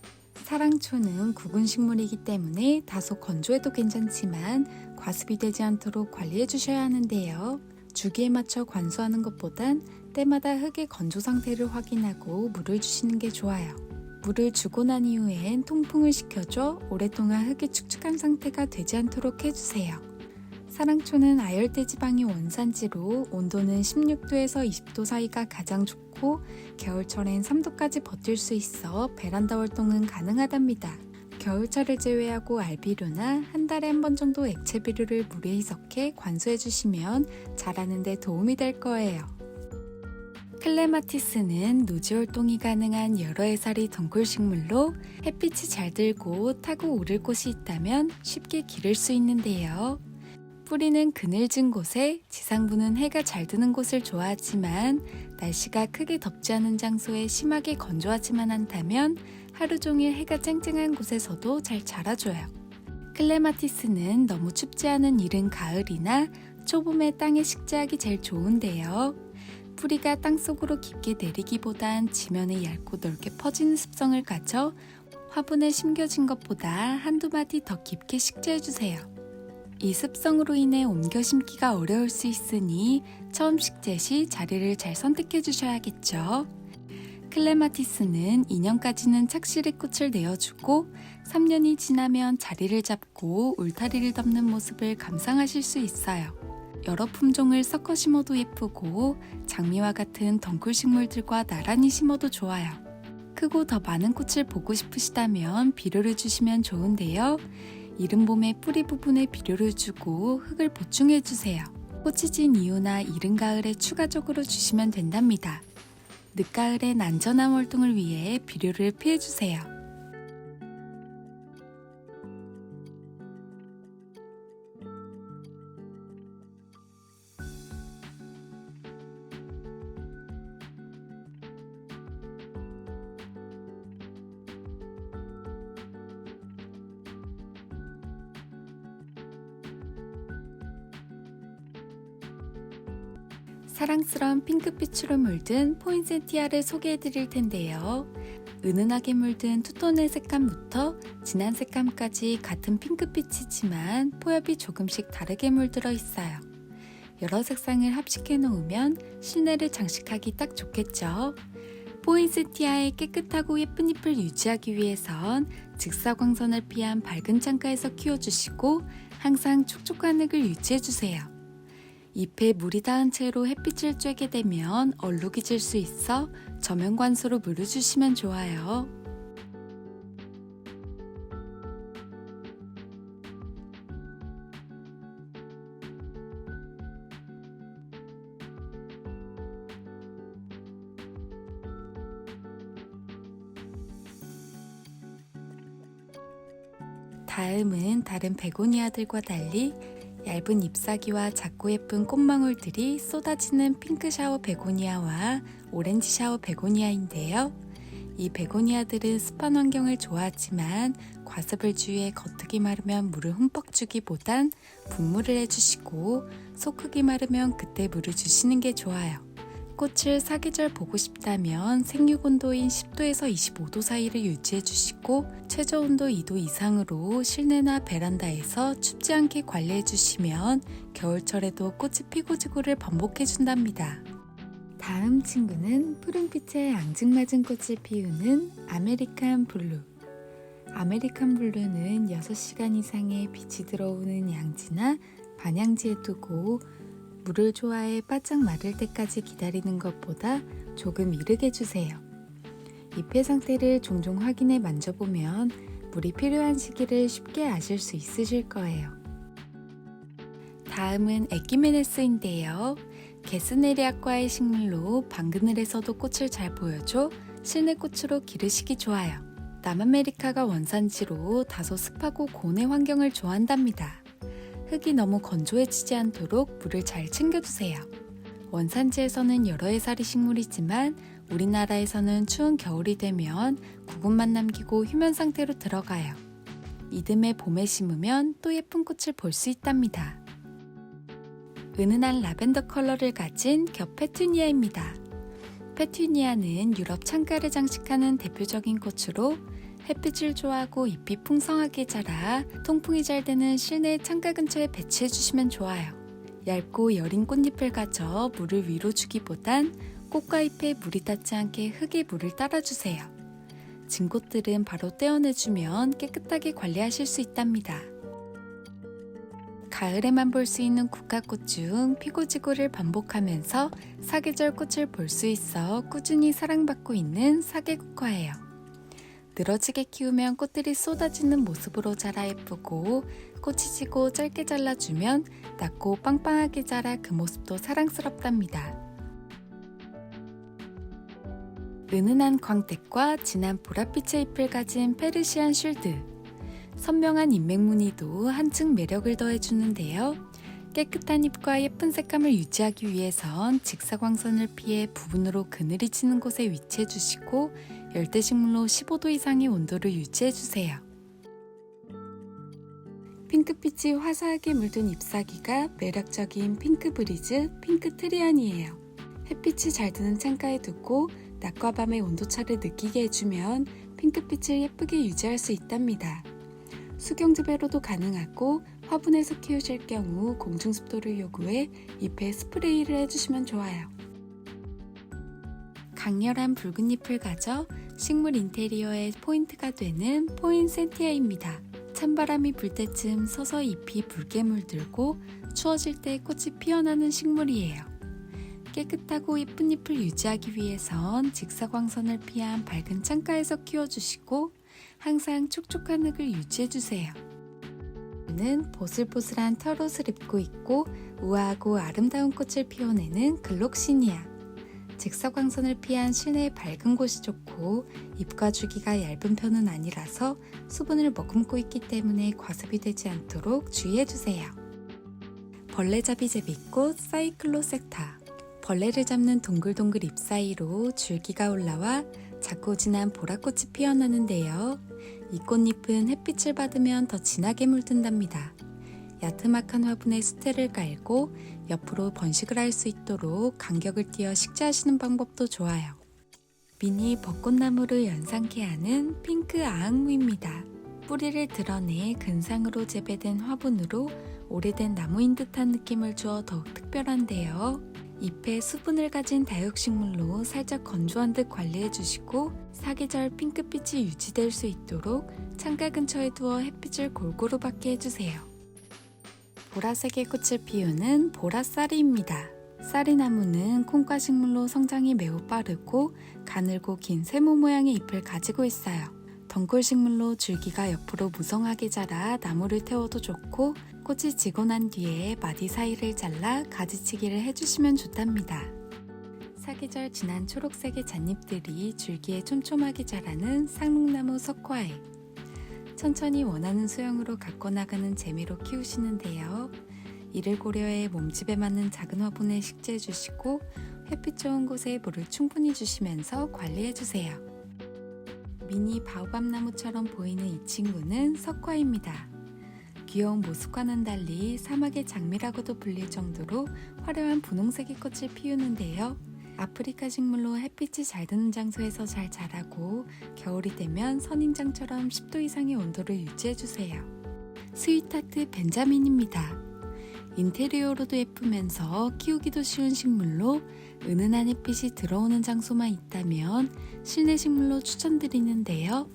사랑초는 구근식물이기 때문에 다소 건조해도 괜찮지만 과습이 되지 않도록 관리해 주셔야 하는데요. 주기에 맞춰 관수하는 것보단 때마다 흙의 건조 상태를 확인하고 물을 주시는 게 좋아요. 물을 주고 난 이후엔 통풍을 시켜줘 오랫동안 흙이 축축한 상태가 되지 않도록 해주세요. 사랑초는 아열대 지방이 원산지로 온도는 16도에서 20도 사이가 가장 좋고 겨울철엔 3도까지 버틸 수 있어 베란다 활동은 가능하답니다. 겨울철을 제외하고 알비료나 한 달에 한 번 정도 액체 비료를 물에 희석해 관수해 주시면 자라는 데 도움이 될 거예요. 클레마티스는 노지 활동이 가능한 여러 해살이 덩굴식물로 햇빛이 잘 들고 타고 오를 곳이 있다면 쉽게 기를 수 있는데요. 뿌리는 그늘진 곳에 지상부는 해가 잘 드는 곳을 좋아하지만 날씨가 크게 덥지 않은 장소에 심하게 건조하지만 않다면 하루 종일 해가 쨍쨍한 곳에서도 잘 자라줘요. 클레마티스는 너무 춥지 않은 이른 가을이나 초봄에 땅에 식재하기 제일 좋은데요. 뿌리가 땅속으로 깊게 내리기보단 지면에 얇고 넓게 퍼지는 습성을 가져 화분에 심겨진 것보다 한두 마디 더 깊게 식재해주세요. 이 습성으로 인해 옮겨 심기가 어려울 수 있으니 처음 식재 시 자리를 잘 선택해 주셔야겠죠. 클레마티스는 2년까지는 착실히 꽃을 내어주고 3년이 지나면 자리를 잡고 울타리를 덮는 모습을 감상하실 수 있어요. 여러 품종을 섞어 심어도 예쁘고 장미와 같은 덩굴 식물들과 나란히 심어도 좋아요. 크고 더 많은 꽃을 보고 싶으시다면 비료를 주시면 좋은데요. 이른 봄에 뿌리 부분에 비료를 주고 흙을 보충해주세요. 꽃이 진 이후나 이른 가을에 추가적으로 주시면 된답니다. 늦가을엔 안전한 활동을 위해 비료를 피해주세요. 사랑스러운 핑크빛으로 물든 포인세티아를 소개해 드릴 텐데요. 은은하게 물든 투톤의 색감부터 진한 색감까지 같은 핑크빛이지만 포엽이 조금씩 다르게 물들어 있어요. 여러 색상을 합식해 놓으면 실내를 장식하기 딱 좋겠죠. 포인세티아의 깨끗하고 예쁜 잎을 유지하기 위해선 직사광선을 피한 밝은 창가에서 키워주시고 항상 촉촉한 흙을 유지해주세요. 잎에 물이 닿은 채로 햇빛을 쬐게 되면 얼룩이 질 수 있어 저면관수로 물을 주시면 좋아요. 다음은 다른 베고니아들과 달리 얇은 잎사귀와 작고 예쁜 꽃망울들이 쏟아지는 핑크 샤워 베고니아와 오렌지 샤워 베고니아인데요. 이 베고니아들은 습한 환경을 좋아하지만 과습을 주의해 겉흙이 마르면 물을 흠뻑 주기보단 분무를 해주시고 속흙이 마르면 그때 물을 주시는 게 좋아요. 꽃을 사계절 보고 싶다면 생육온도인 10도에서 25도 사이를 유지해주시고 최저온도 2도 이상으로 실내나 베란다에서 춥지 않게 관리해주시면 겨울철에도 꽃이 피고 지고를 반복해준답니다. 다음 친구는 푸른빛에 앙증맞은 꽃을 피우는 아메리칸 블루. 아메리칸 블루는 6시간 이상의 빛이 들어오는 양지나 반양지에 두고 물을 좋아해 바짝 마를 때까지 기다리는 것보다 조금 이르게 주세요. 잎의 상태를 종종 확인해 만져보면 물이 필요한 시기를 쉽게 아실 수 있으실 거예요. 다음은 에키메네스인데요. 게스네리아과의 식물로 방그늘에서도 꽃을 잘 보여줘 실내 꽃으로 기르시기 좋아요. 남아메리카가 원산지로 다소 습하고 고온의 환경을 좋아한답니다. 흙이 너무 건조해지지 않도록 물을 잘 챙겨주세요. 원산지에서는 여러 해살이 식물이지만 우리나라에서는 추운 겨울이 되면 구근만 남기고 휴면 상태로 들어가요. 이듬해 봄에 심으면 또 예쁜 꽃을 볼 수 있답니다. 은은한 라벤더 컬러를 가진 겹 페투니아입니다. 페투니아는 유럽 창가를 장식하는 대표적인 꽃으로 햇빛을 좋아하고 잎이 풍성하게 자라 통풍이 잘 되는 실내 창가 근처에 배치해 주시면 좋아요. 얇고 여린 꽃잎을 가져 물을 위로 주기보단 꽃과 잎에 물이 닿지 않게 흙에 물을 따라주세요. 진 꽃들은 바로 떼어내주면 깨끗하게 관리하실 수 있답니다. 가을에만 볼 수 있는 국화꽃 중 피고지고를 반복하면서 사계절 꽃을 볼 수 있어 꾸준히 사랑받고 있는 사계국화예요. 늘어지게 키우면 꽃들이 쏟아지는 모습으로 자라 예쁘고 꽃이 지고 짧게 잘라주면 낮고 빵빵하게 자라 그 모습도 사랑스럽답니다. 은은한 광택과 진한 보랏빛의 잎을 가진 페르시안 쉴드. 선명한 잎맥무늬도 한층 매력을 더해주는데요. 깨끗한 잎과 예쁜 색감을 유지하기 위해선 직사광선을 피해 부분으로 그늘이 지는 곳에 위치해 주시고 열대식물로 15도 이상의 온도를 유지해 주세요. 핑크빛이 화사하게 물든 잎사귀가 매력적인 핑크브리즈, 핑크트리안이에요. 햇빛이 잘 드는 창가에 두고 낮과 밤의 온도차를 느끼게 해주면 핑크빛을 예쁘게 유지할 수 있답니다. 수경재배로도 가능하고 화분에서 키우실 경우 공중습도를 요구해 잎에 스프레이를 해주시면 좋아요. 강렬한 붉은 잎을 가져 식물 인테리어의 포인트가 되는 포인세티아입니다. 찬바람이 불 때쯤 서서히 잎이 붉게 물들고 추워질 때 꽃이 피어나는 식물이에요. 깨끗하고 예쁜 잎을 유지하기 위해선 직사광선을 피한 밝은 창가에서 키워주시고 항상 촉촉한 흙을 유지해주세요. 는 보슬보슬한 털옷을 입고 있고 우아하고 아름다운 꽃을 피워내는 글록시니아. 직사광선을 피한 실내의 밝은 곳이 좋고 잎과 줄기가 얇은 편은 아니라서 수분을 머금고 있기 때문에 과습이 되지 않도록 주의해주세요. 벌레잡이 제비꽃 사이클로섹타. 벌레를 잡는 동글동글 잎 사이로 줄기가 올라와 작고 진한 보랏꽃이 피어나는데요. 이 꽃잎은 햇빛을 받으면 더 진하게 물든답니다. 야트막한 화분에 수태를 깔고 옆으로 번식을 할 수 있도록 간격을 띄어 식재하시는 방법도 좋아요. 미니 벚꽃나무를 연상케 하는 핑크 아앙무입니다. 뿌리를 드러내 근상으로 재배된 화분으로 오래된 나무인 듯한 느낌을 주어 더욱 특별한데요. 잎에 수분을 가진 다육식물로 살짝 건조한 듯 관리해주시고 사계절 핑크빛이 유지될 수 있도록 창가 근처에 두어 햇빛을 골고루 받게 해주세요. 보라색의 꽃을 피우는 보라쌀이입니다. 쌀이나무는 콩과식물로 성장이 매우 빠르고 가늘고 긴 세모 모양의 잎을 가지고 있어요. 덩굴식물로 줄기가 옆으로 무성하게 자라 나무를 태워도 좋고 꽃이 지고 난 뒤에 마디 사이를 잘라 가지치기를 해주시면 좋답니다. 사계절 진한 초록색의 잣잎들이 줄기에 촘촘하게 자라는 쌍록나무 석화에 천천히 원하는 수영으로 갖고 나가는 재미로 키우시는데요. 이를 고려해 몸집에 맞는 작은 화분에 식재해 주시고 햇빛 좋은 곳에 물을 충분히 주시면서 관리해 주세요. 미니 바오밥 나무처럼 보이는 이 친구는 석화입니다. 귀여운 모습과는 달리 사막의 장미라고도 불릴 정도로 화려한 분홍색의 꽃을 피우는데요. 아프리카 식물로 햇빛이 잘 드는 장소에서 잘 자라고 겨울이 되면 선인장처럼 10도 이상의 온도를 유지해주세요. 스윗하트 벤자민입니다. 인테리어로도 예쁘면서 키우기도 쉬운 식물로 은은한 햇빛이 들어오는 장소만 있다면 실내 식물로 추천드리는데요.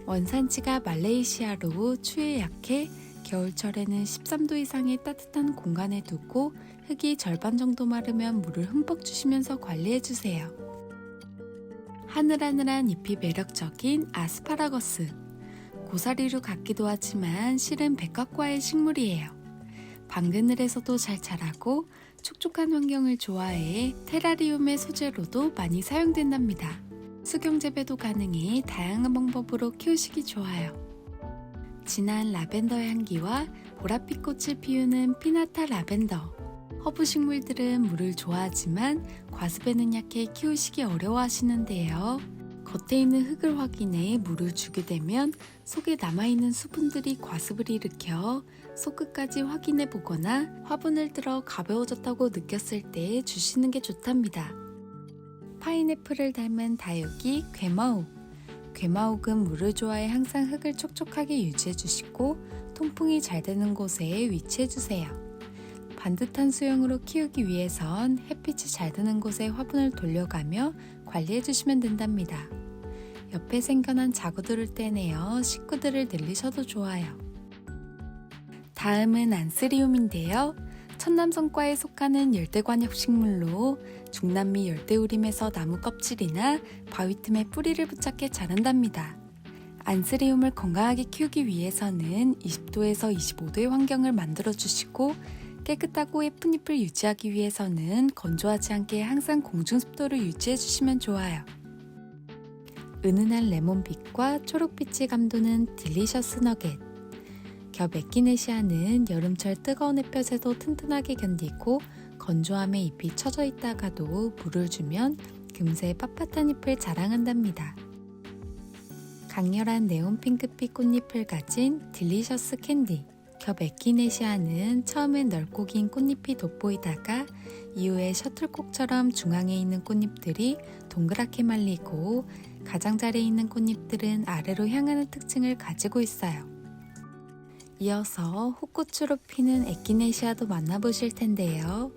원산지가 말레이시아로 추위에 약해 겨울철에는 13도 이상의 따뜻한 공간에 두고 흙이 절반 정도 마르면 물을 흠뻑 주시면서 관리해주세요. 하늘하늘한 잎이 매력적인 아스파라거스. 고사리류 같기도 하지만 실은 백합과의 식물이에요. 방그늘에서도 잘 자라고 촉촉한 환경을 좋아해 테라리움의 소재로도 많이 사용된답니다. 수경 재배도 가능해 다양한 방법으로 키우시기 좋아요. 진한 라벤더 향기와 보랏빛 꽃을 피우는 피나타 라벤더. 허브 식물들은 물을 좋아하지만 과습에는 약해 키우시기 어려워하시는데요. 겉에 있는 흙을 확인해 물을 주게 되면 속에 남아있는 수분들이 과습을 일으켜 속끝까지 확인해 보거나 화분을 들어 가벼워졌다고 느꼈을 때 주시는 게 좋답니다. 파인애플을 닮은 다육이 괴마옥. 괴마옥은 물을 좋아해 항상 흙을 촉촉하게 유지해주시고 통풍이 잘 되는 곳에 위치해주세요. 반듯한 수영으로 키우기 위해선 햇빛이 잘 드는 곳에 화분을 돌려가며 관리해주시면 된답니다. 옆에 생겨난 자구들을 떼내어 식구들을 늘리셔도 좋아요. 다음은 안스리움인데요. 천남성과에 속하는 열대관엽식물로 중남미 열대우림에서 나무 껍질이나 바위 틈에 뿌리를 붙잡게 자란답니다. 안스리움을 건강하게 키우기 위해서는 20도에서 25도의 환경을 만들어주시고 깨끗하고 예쁜 잎을 유지하기 위해서는 건조하지 않게 항상 공중습도를 유지해주시면 좋아요. 은은한 레몬빛과 초록빛이 감도는 딜리셔스 너겟. 겹 에키네시아는 여름철 뜨거운 햇볕에도 튼튼하게 견디고 건조함에 잎이 처져 있다가도 물을 주면 금세 빳빳한 잎을 자랑한답니다. 강렬한 네온 핑크빛 꽃잎을 가진 딜리셔스 캔디. 겹 에키네시아는 처음엔 넓고 긴 꽃잎이 돋보이다가 이후에 셔틀콕처럼 중앙에 있는 꽃잎들이 동그랗게 말리고 가장자리에 있는 꽃잎들은 아래로 향하는 특징을 가지고 있어요. 이어서 호꽃으로 피는 에키네시아도 만나보실 텐데요.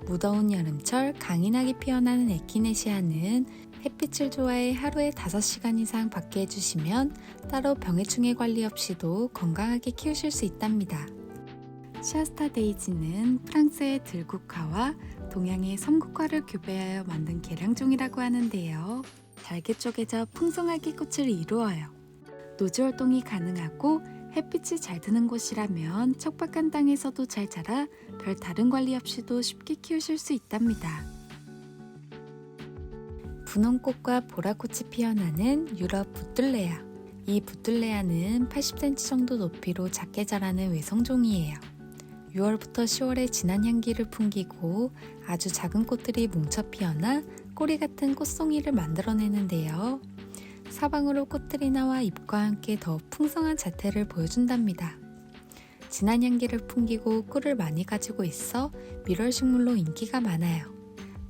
무더운 여름철 강인하게 피어나는 에키네시아는 햇빛을 좋아해 하루에 5시간 이상 밖에 해주시면 따로 병해충의 관리 없이도 건강하게 키우실 수 있답니다. 시아스타 데이지는 프랑스의 들국화와 동양의 섬국화를 교배하여 만든 계량종이라고 하는데요. 잘게 쪼개져 풍성하게 꽃을 이루어요. 노지 활동이 가능하고 햇빛이 잘 드는 곳이라면 척박한 땅에서도 잘 자라 별 다른 관리 없이도 쉽게 키우실 수 있답니다. 분홍꽃과 보라꽃이 피어나는 유럽 부틀레아. 이 부틀레아는 80cm 정도 높이로 작게 자라는 외성종이에요. 6월부터 10월에 진한 향기를 풍기고 아주 작은 꽃들이 뭉쳐 피어나 꼬리 같은 꽃송이를 만들어내는데요. 사방으로 꽃들이 나와 잎과 함께 더욱 풍성한 자태를 보여준답니다. 진한 향기를 풍기고 꿀을 많이 가지고 있어 밀월식물로 인기가 많아요.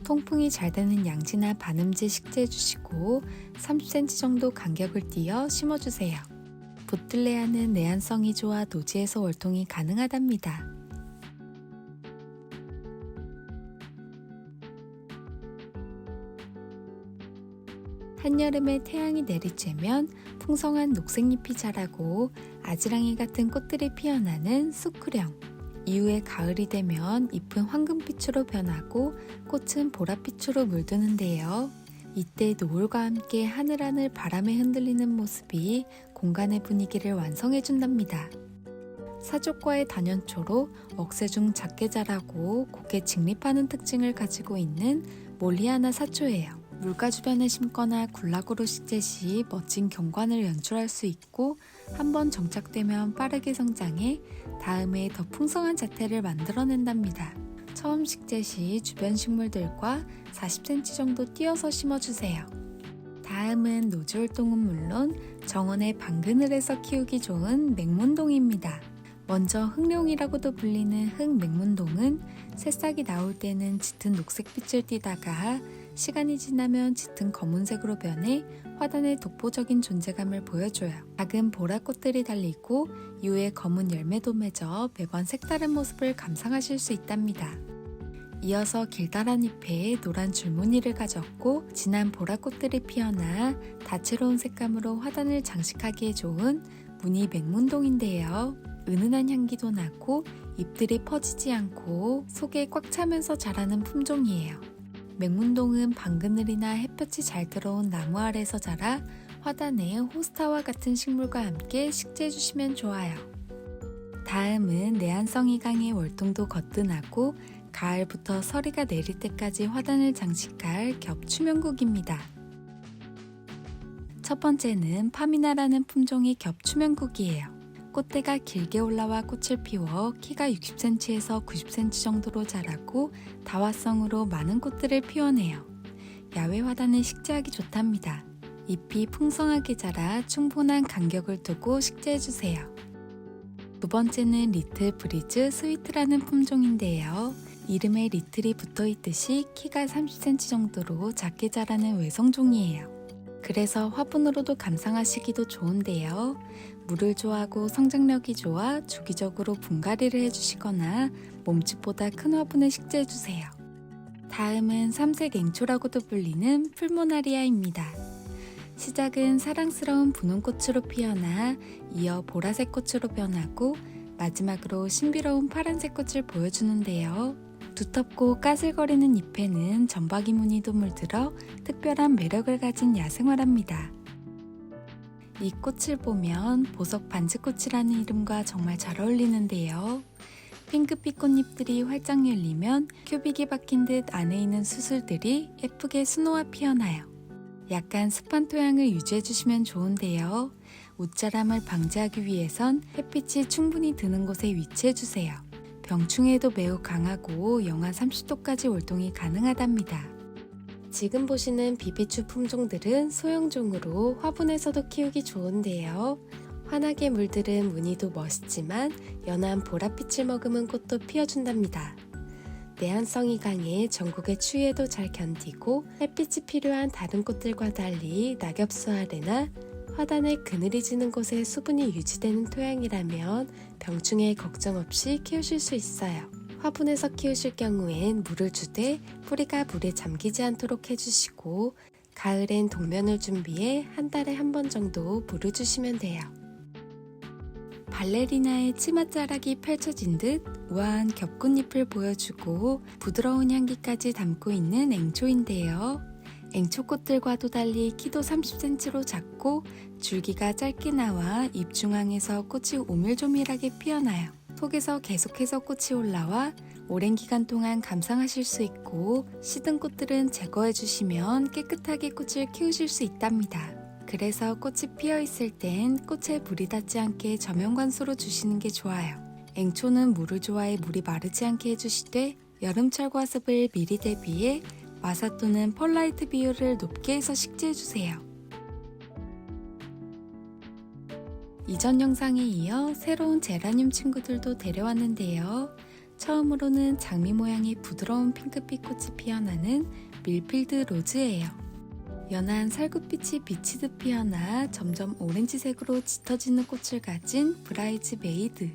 통풍이 잘 되는 양지나 반음지 식재해주시고 30cm 정도 간격을 띄어 심어주세요. 보틀레아는 내한성이 좋아 노지에서 월통이 가능하답니다. 한여름에 태양이 내리쬐면 풍성한 녹색잎이 자라고 아지랑이 같은 꽃들이 피어나는 수쿠령. 이후에 가을이 되면 잎은 황금빛으로 변하고 꽃은 보랏빛으로 물드는데요. 이때 노을과 함께 하늘하늘 바람에 흔들리는 모습이 공간의 분위기를 완성해준답니다. 사족과의 단연초로 억새중 작게 자라고 곱게 직립하는 특징을 가지고 있는 몰리아나 사초예요. 물가 주변에 심거나 군락으로 식재 시 멋진 경관을 연출할 수 있고 한번 정착되면 빠르게 성장해 다음에 더 풍성한 자태를 만들어낸답니다. 처음 식재 시 주변 식물들과 40cm 정도 띄어서 심어주세요. 다음은 노지 활동은 물론 정원의 방그늘에서 키우기 좋은 맹문동입니다. 먼저 흑룡이라고도 불리는 흑맹문동은 새싹이 나올 때는 짙은 녹색빛을 띠다가 시간이 지나면 짙은 검은색으로 변해 화단의 독보적인 존재감을 보여줘요. 작은 보라꽃들이 달리고 이후에 검은 열매도 맺어 매번 색다른 모습을 감상하실 수 있답니다. 이어서 길다란 잎에 노란 줄무늬를 가졌고 진한 보라꽃들이 피어나 다채로운 색감으로 화단을 장식하기에 좋은 무늬 맹문동인데요. 은은한 향기도 나고 잎들이 퍼지지 않고 속에 꽉 차면서 자라는 품종이에요. 맹문동은 방그늘이나 햇볕이 잘 들어온 나무 아래에서 자라 화단에 호스타와 같은 식물과 함께 식재해주시면 좋아요. 다음은 내한성이 강해 월동도 거뜬하고 가을부터 서리가 내릴 때까지 화단을 장식할 겹추명국입니다. 첫 번째는 파미나라는 품종의 겹추명국이에요. 꽃대가 길게 올라와 꽃을 피워 키가 60cm에서 90cm 정도로 자라고 다화성으로 많은 꽃들을 피워내요. 야외 화단에 식재하기 좋답니다. 잎이 풍성하게 자라 충분한 간격을 두고 식재해주세요. 두 번째는 리틀 브리즈 스위트라는 품종인데요. 이름에 리틀이 붙어있듯이 키가 30cm 정도로 작게 자라는 외성종이에요. 그래서 화분으로도 감상하시기도 좋은데요. 물을 좋아하고 성장력이 좋아 주기적으로 분갈이를 해주시거나 몸집보다 큰 화분에 식재해주세요. 다음은 삼색 앵초라고도 불리는 풀모나리아입니다. 시작은 사랑스러운 분홍꽃으로 피어나 이어 보라색 꽃으로 변하고 마지막으로 신비로운 파란색 꽃을 보여주는데요. 두텁고 까슬거리는 잎에는 점박이 무늬도 물들어 특별한 매력을 가진 야생화랍니다. 이 꽃을 보면 보석 반지꽃이라는 이름과 정말 잘 어울리는데요. 핑크빛 꽃잎들이 활짝 열리면 큐빅이 박힌 듯 안에 있는 수술들이 예쁘게 수놓아 피어나요. 약간 습한 토양을 유지해주시면 좋은데요. 웃자람을 방지하기 위해선 햇빛이 충분히 드는 곳에 위치해주세요. 병충해에도 매우 강하고 영하 30도까지 월동이 가능하답니다. 지금 보시는 비비추 품종들은 소형종으로 화분에서도 키우기 좋은데요. 환하게 물들은 무늬도 멋있지만 연한 보랏빛을 머금은 꽃도 피워준답니다. 내한성이 강해 전국의 추위에도 잘 견디고 햇빛이 필요한 다른 꽃들과 달리 낙엽수 아래나 화단에 그늘이 지는 곳에 수분이 유지되는 토양이라면 병충해 걱정 없이 키우실 수 있어요. 화분에서 키우실 경우엔 물을 주되 뿌리가 물에 잠기지 않도록 해주시고 가을엔 동면을 준비해 한 달에 한 번 정도 물을 주시면 돼요. 발레리나의 치맛자락이 펼쳐진 듯 우아한 겹꽃잎을 보여주고 부드러운 향기까지 담고 있는 앵초인데요. 앵초꽃들과도 달리 키도 30cm로 작고 줄기가 짧게 나와 잎 중앙에서 꽃이 오밀조밀하게 피어나요. 속에서 계속해서 꽃이 올라와 오랜 기간 동안 감상하실 수 있고 시든 꽃들은 제거해 주시면 깨끗하게 꽃을 키우실 수 있답니다. 그래서 꽃이 피어 있을 땐 꽃에 물이 닿지 않게 저면관수로 주시는 게 좋아요. 앵초는 물을 좋아해 물이 마르지 않게 해주시되 여름철 과습을 미리 대비해 와사 또는 펄라이트 비율을 높게 해서 식재해주세요. 이전 영상에 이어 새로운 제라늄 친구들도 데려왔는데요. 처음으로는 장미 모양의 부드러운 핑크빛 꽃이 피어나는 밀필드 로즈예요. 연한 살구빛이 비치듯 피어나 점점 오렌지색으로 짙어지는 꽃을 가진 브라이즈 메이드.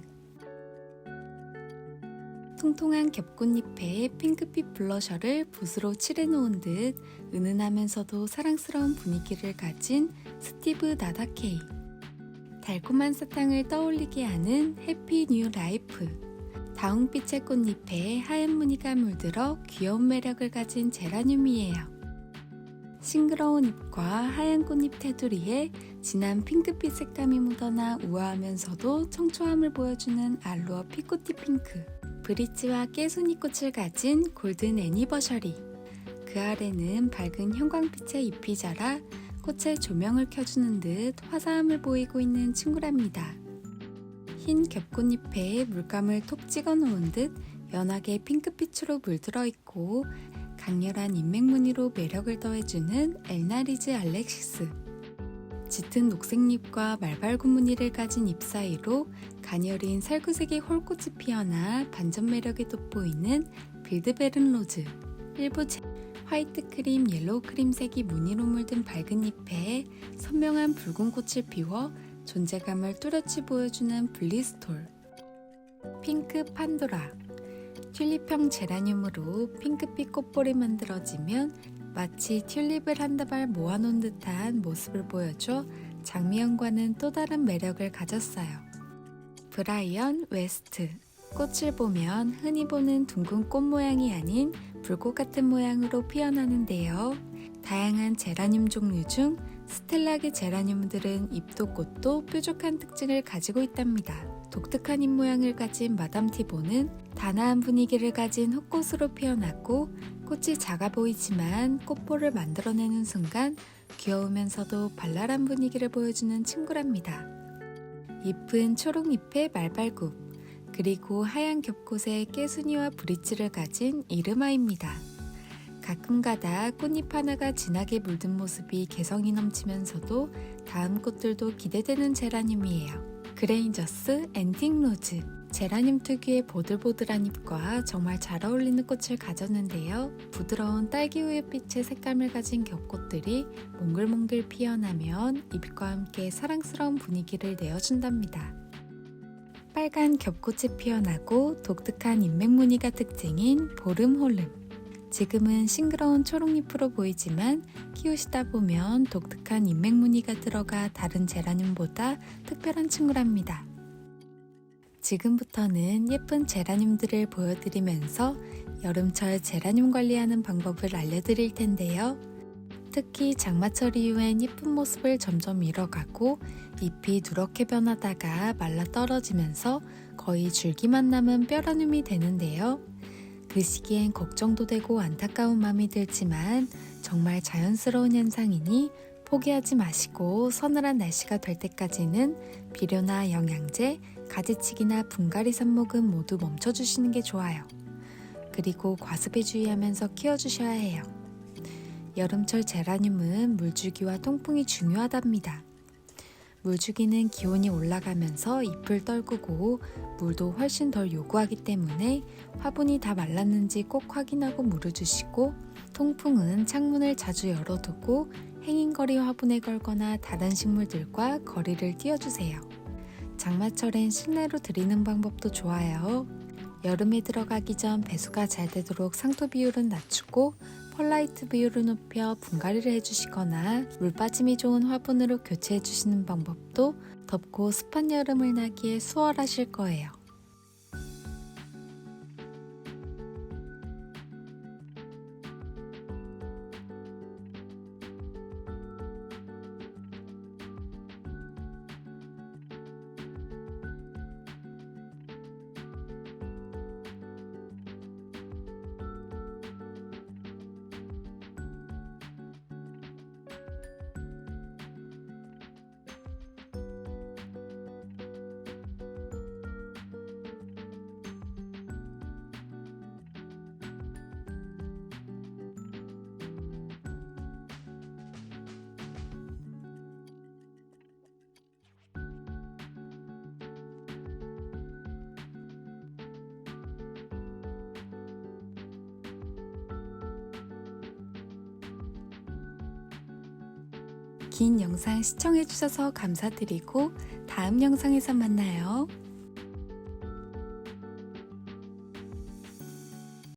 통통한 겹꽃잎에 핑크빛 블러셔를 붓으로 칠해놓은 듯 은은하면서도 사랑스러운 분위기를 가진 스티브 나다케이. 달콤한 사탕을 떠올리게 하는 해피 뉴 라이프. 다홍빛의 꽃잎에 하얀 무늬가 물들어 귀여운 매력을 가진 제라늄이에요. 싱그러운 잎과 하얀 꽃잎 테두리에 진한 핑크빛 색감이 묻어나 우아하면서도 청초함을 보여주는 알루어 피코티 핑크. 브릿지와 깨순이꽃을 가진 골든 애니버셔리. 그 아래는 밝은 형광빛의 잎이 자라 꽃에 조명을 켜주는 듯 화사함을 보이고 있는 친구랍니다. 흰 겹꽃잎에 물감을 톡 찍어 놓은 듯 연하게 핑크빛으로 물들어 있고 강렬한 인맥무늬로 매력을 더해주는 엘나리즈 알렉시스. 짙은 녹색잎과 말발굽 무늬를 가진 잎 사이로 가녀린 살구색의 홀꽃이 피어나 반전 매력이 돋보이는 빌드베른 로즈. 일부 화이트 크림, 옐로우 크림색이 무늬로 물든 밝은 잎에 선명한 붉은 꽃을 피워 존재감을 뚜렷이 보여주는 블리스톨. 핑크 판도라. 튤립형 제라늄으로 핑크빛 꽃볼이 만들어지면 마치 튤립을 한 다발 모아놓은 듯한 모습을 보여줘 장미연과는 또 다른 매력을 가졌어요. 브라이언 웨스트. 꽃을 보면 흔히 보는 둥근 꽃 모양이 아닌 불꽃 같은 모양으로 피어나는데요. 다양한 제라늄 종류 중 스텔라계 제라늄들은 잎도 꽃도 뾰족한 특징을 가지고 있답니다. 독특한 잎 모양을 가진 마담 티보는 단아한 분위기를 가진 헛꽃으로 피어났고 꽃이 작아 보이지만 꽃볼을 만들어내는 순간 귀여우면서도 발랄한 분위기를 보여주는 친구랍니다. 잎은 초록잎의 말발굽, 그리고 하얀 겹꽃에 깨순이와 브릿지를 가진 이르마입니다. 가끔가다 꽃잎 하나가 진하게 물든 모습이 개성이 넘치면서도 다음 꽃들도 기대되는 제라늄이에요. 그레인저스 엔딩 로즈. 제라늄 특유의 보들보들한 잎과 정말 잘 어울리는 꽃을 가졌는데요. 부드러운 딸기우유빛의 색감을 가진 겹꽃들이 몽글몽글 피어나면 잎과 함께 사랑스러운 분위기를 내어준답니다. 빨간 겹꽃이 피어나고 독특한 잎맥무늬가 특징인 보름홀름. 지금은 싱그러운 초록잎으로 보이지만 키우시다 보면 독특한 잎맥무늬가 들어가 다른 제라늄보다 특별한 친구랍니다. 지금부터는 예쁜 제라늄들을 보여드리면서 여름철 제라늄 관리하는 방법을 알려드릴 텐데요. 특히 장마철 이후엔 예쁜 모습을 점점 잃어가고 잎이 누렇게 변하다가 말라 떨어지면서 거의 줄기만 남은 뼈라늄이 되는데요. 그 시기엔 걱정도 되고 안타까운 마음이 들지만 정말 자연스러운 현상이니 포기하지 마시고 서늘한 날씨가 될 때까지는 비료나 영양제, 가지치기나 분갈이 삽목은 모두 멈춰주시는 게 좋아요. 그리고 과습에 주의하면서 키워주셔야 해요. 여름철 제라늄은 물주기와 통풍이 중요하답니다. 물주기는 기온이 올라가면서 잎을 떨구고 물도 훨씬 덜 요구하기 때문에 화분이 다 말랐는지 꼭 확인하고 물을 주시고, 통풍은 창문을 자주 열어두고 행인거리 화분에 걸거나 다른 식물들과 거리를 띄워주세요. 장마철엔 실내로 들이는 방법도 좋아요. 여름에 들어가기 전 배수가 잘 되도록 상토 비율은 낮추고 펄라이트 비율을 높여 분갈이를 해주시거나 물 빠짐이 좋은 화분으로 교체해주시는 방법도 덥고 습한 여름을 나기에 수월하실 거예요. 긴 영상 시청해주셔서 감사드리고 다음 영상에서 만나요.